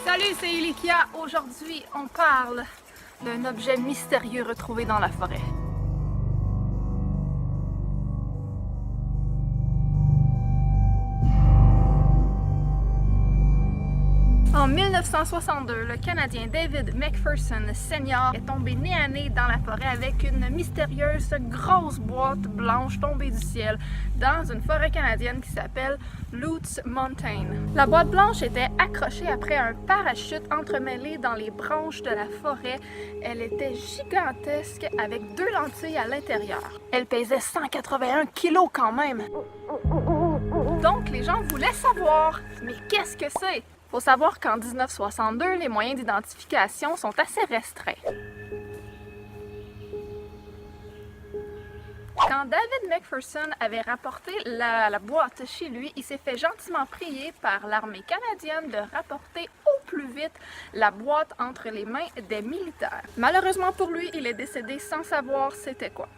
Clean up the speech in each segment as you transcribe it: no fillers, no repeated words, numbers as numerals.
Salut, c'est Ilikia. Aujourd'hui, on parle d'un objet mystérieux retrouvé dans la forêt. En 1962, le Canadien David McPherson Sr. est tombé nez à nez dans la forêt avec une mystérieuse grosse boîte blanche tombée du ciel dans une forêt canadienne qui s'appelle Lutz Mountain. La boîte blanche était accrochée après un parachute entremêlé dans les branches de la forêt. Elle était gigantesque avec 2 lentilles à l'intérieur. Elle pesait 181 kilos quand même. Donc les gens voulaient savoir, mais qu'est-ce que c'est? Faut savoir qu'en 1962, les moyens d'identification sont assez restreints. Quand David McPherson avait rapporté la boîte chez lui, il s'est fait gentiment prier par l'armée canadienne de rapporter au plus vite la boîte entre les mains des militaires. Malheureusement pour lui, il est décédé sans savoir c'était quoi.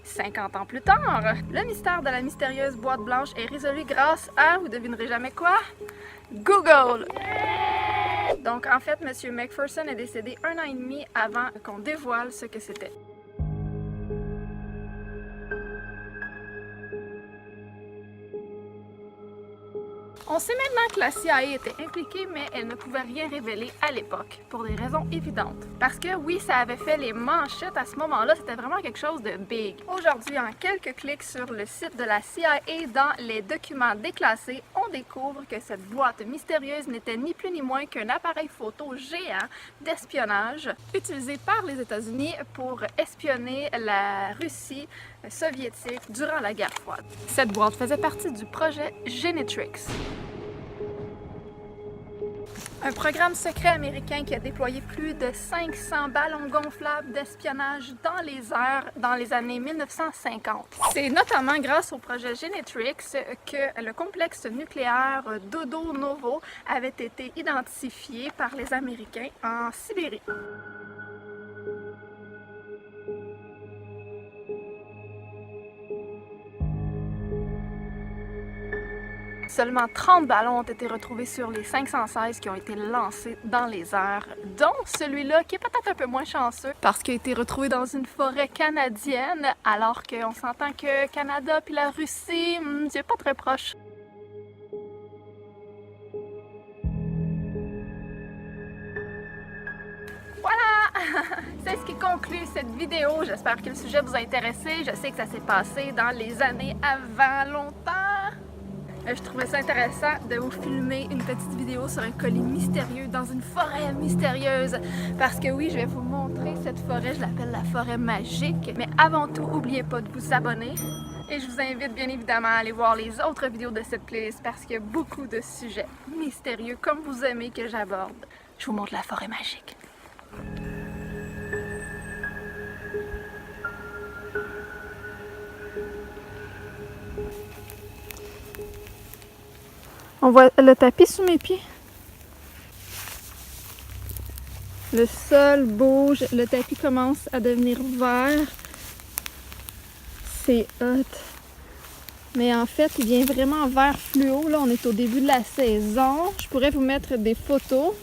50 ans plus tard, le mystère de la mystérieuse boîte blanche est résolu grâce à, vous devinerez jamais quoi, Google! Donc en fait, M. McPherson est décédé 1 an et demi avant qu'on dévoile ce que c'était. On sait maintenant que la CIA était impliquée, mais elle ne pouvait rien révéler à l'époque, pour des raisons évidentes. Parce que oui, ça avait fait les manchettes à ce moment-là, c'était vraiment quelque chose de big. Aujourd'hui, en quelques clics sur le site de la CIA et dans les documents déclassés, on découvre que cette boîte mystérieuse n'était ni plus ni moins qu'un appareil photo géant d'espionnage utilisé par les États-Unis pour espionner la Russie soviétique durant la guerre froide. Cette boîte faisait partie du projet Genetrix. Un programme secret américain qui a déployé plus de 500 ballons gonflables d'espionnage dans les airs dans les années 1950. C'est notamment grâce au projet Genetrix que le complexe nucléaire Dodo Novo avait été identifié par les Américains en Sibérie. Seulement 30 ballons ont été retrouvés sur les 516 qui ont été lancés dans les airs, dont celui-là qui est peut-être un peu moins chanceux parce qu'il a été retrouvé dans une forêt canadienne, alors qu'on s'entend que Canada puis la Russie, c'est pas très proche. Voilà! C'est ce qui conclut cette vidéo. J'espère que le sujet vous a intéressé. Je sais que ça s'est passé dans les années avant longtemps. Je trouvais ça intéressant de vous filmer une petite vidéo sur un colis mystérieux dans une forêt mystérieuse. Parce que oui, je vais vous montrer cette forêt, je l'appelle la forêt magique. Mais avant tout, n'oubliez pas de vous abonner. Et je vous invite bien évidemment à aller voir les autres vidéos de cette playlist parce qu'il y a beaucoup de sujets mystérieux comme vous aimez que j'aborde. Je vous montre la forêt magique. On voit le tapis sous mes pieds. Le sol bouge, le tapis commence à devenir vert. C'est hot. Mais en fait, il vient vraiment vert fluo. Là, on est au début de la saison. Je pourrais vous mettre des photos.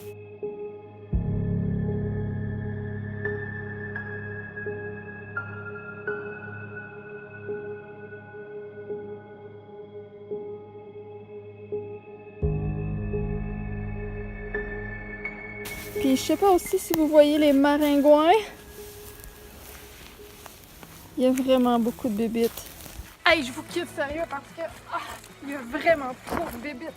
Puis je sais pas aussi si vous voyez les maringouins. Il y a vraiment beaucoup de bébites. Hey, je vous quitte sérieux parce que il y a vraiment trop de bébites.